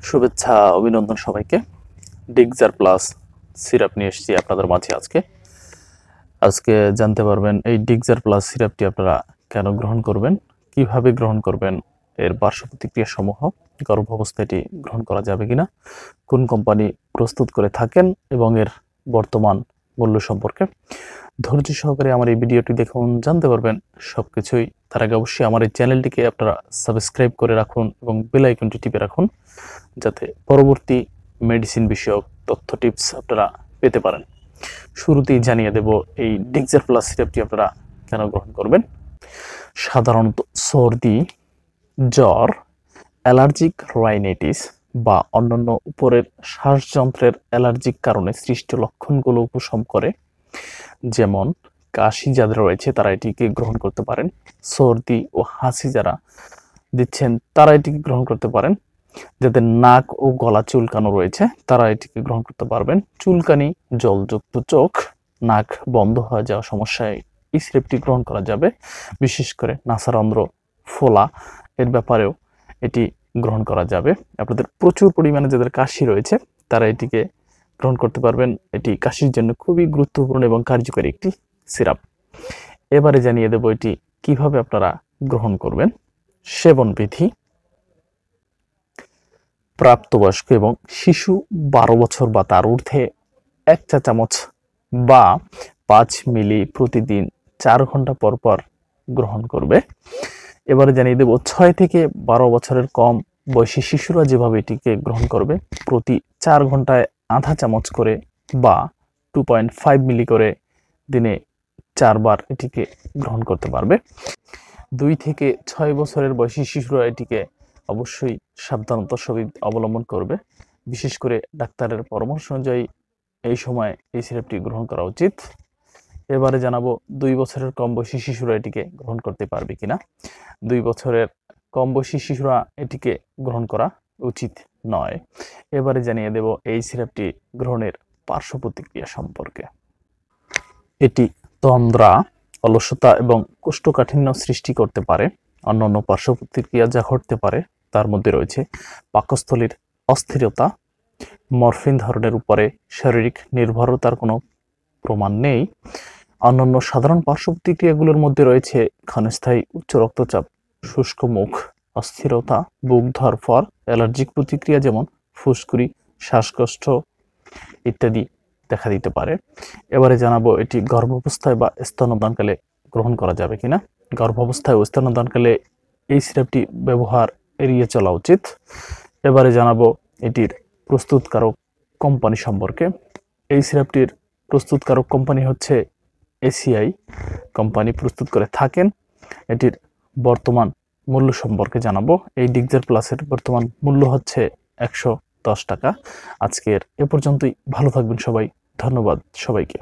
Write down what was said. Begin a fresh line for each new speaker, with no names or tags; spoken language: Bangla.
শুভেচ্ছা অভিনন্দন সবাইকে। ডিগজার প্লাস সিরাপ নিয়ে এসেছি আপনাদের মাঝে। আজকে জানতে পারবেন এই ডিগজার প্লাস সিরাপটি আপনারা কেন গ্রহণ করবেন, কিভাবে গ্রহণ করবেন, এর পার্শ্ব প্রতিক্রিয়া সমূহ, গর্ভাবস্থায় এটি গ্রহণ করা যাবে কিনা, কোন কোম্পানি প্রস্তুত করে থাকেন এবং এর বর্তমান মূল্য সম্পর্কে ধৈর্য সহকারে আমার এই ভিডিওটি দেখুন, জানতে পারবেন সবকিছুই। তার আগে অবশ্যই আমার এই চ্যানেলটিকে আপনারা সাবস্ক্রাইব করে রাখুন এবং বেল আইকনটি টিপে রাখুন, যাতে পরবর্তী মেডিসিন বিষয়ক তথ্য টিপস আপনারা পেতে পারেন। শুরুতেই জানিয়ে দেব এই ডিগজার প্লাস সিরাপটি আপনারা কেন গ্রহণ করবেন। সাধারণত সর্দি, জ্বর, অ্যালার্জিক রাইনাইটিস বা অন্যান্য উপরের শ্বাসযন্ত্রের অ্যালার্জিক কারণে সৃষ্ট লক্ষণগুলো উপশম করে। যেমন কাশি যাদের রয়েছে তারা এটিকে গ্রহণ করতে পারেন। সর্দি ও হাঁচি যারা দিচ্ছেন তারা এটিকে গ্রহণ করতে পারেন। যাদের নাক ও গলা চুলকানো রয়েছে তারা এটিকে গ্রহণ করতে পারবেন। চুলকানি, জলযুক্ত চোখ, নাক বন্ধ হয়ে যাওয়া সমস্যায় এই সিরাপটি গ্রহণ করা যাবে। বিশেষ করে নাসারন্ধ্র ফোলা এর ব্যাপারেও এটি গ্রহণ করা যাবে। আপনাদের প্রচুর পরিমাণে যাদের কাশি রয়েছে তারা এটিকে গ্রহণ করতে পারবেন। এটি কাশির জন্য খুবই গুরুত্বপূর্ণ এবং কার্যকরী একটি সিরাপ। এবারে জানিয়ে দেব এটি কিভাবে আপনারা গ্রহণ করবেন। সেবন বিধি: প্রাপ্তবয়স্ক এবং শিশু 12 বছর বা তার ঊর্ধ্বে 1 চা চামচ বা 5 মিলি প্রতিদিন 4 ঘন্টা পর পর গ্রহণ করবে। এবারে জানিয়ে দেব 6 থেকে 12 বছরের কম বয়সী শিশুরা যেভাবে এটিকে গ্রহণ করবে, প্রতি 4 ঘন্টায় আধা চামচ করে বা 2.5 মিলি করে দিনে 4 বার এটিকে গ্রহণ করতে পারবে। 2 থেকে 6 বছরের বয়সী শিশুরা এটিকে অবশ্যই সাবধানতার সহিত অবলম্বন করবে। বিশেষ করে ডাক্তারের পরামর্শ অনুযায়ী এই সময় এই সিরাপটি গ্রহণ করা উচিত। এবারে জানাবো 2 বছরের কম বয়সী শিশুরা এটিকে গ্রহণ করতে পারবে কিনা। 2 বছরের কম বয়সী শিশুরা এটিকে গ্রহণ করা উচিত নয়। এবারে জানিয়ে দেব এই সিরাপটি গ্রহণের পার্শ্ব প্রতিক্রিয়া সম্পর্কে। এটি তন্দ্রা, অলসতা এবং কোষ্ঠকাঠিন্য সৃষ্টি করতে পারে। অন্যান্য পার্শ্ব প্রতিক্রিয়া যা ঘটতে পারে তার মধ্যে রয়েছে পাকস্থলীর অস্থিরতা। মরফিন ধরনের উপরে শারীরিক নির্ভরতার কোনো প্রমাণ নেই। অন্যান্য সাধারণ পার্শ্ব প্রতিক্রিয়াগুলোর মধ্যে রয়েছে ক্ষণস্থায়ী উচ্চ রক্তচাপ, শুষ্ক মুখ, অস্থিরতা, বুক ধড়ফড়, অ্যালার্জিক প্রতিক্রিয়া যেমন ফুসকুড়ি, শ্বাসকষ্ট ইত্যাদি দেখা দিতে পারে। এবারে জানাবো এটি গর্ভাবস্থায় বা স্তন্যদানকালে গ্রহণ করা যাবে কিনা। গর্ভাবস্থায় ও স্তন্যদানকালে এই সিরাপটি ব্যবহার এড়িয়ে চলা উচিত। এবারে জানাবো এটির প্রস্তুতকারক কোম্পানি সম্পর্কে। এই সিরাপটির প্রস্তুতকারক কোম্পানি হচ্ছে এসিআই কোম্পানি প্রস্তুত করে থাকেন। এটির বর্তমান মূল্য সম্পর্কে জানাবো। এই ডিগজার প্লাসের বর্তমান মূল্য হচ্ছে 110 টাকা। আজকের এ পর্যন্তই। ভালো থাকবেন সবাই। ধন্যবাদ সবাইকে।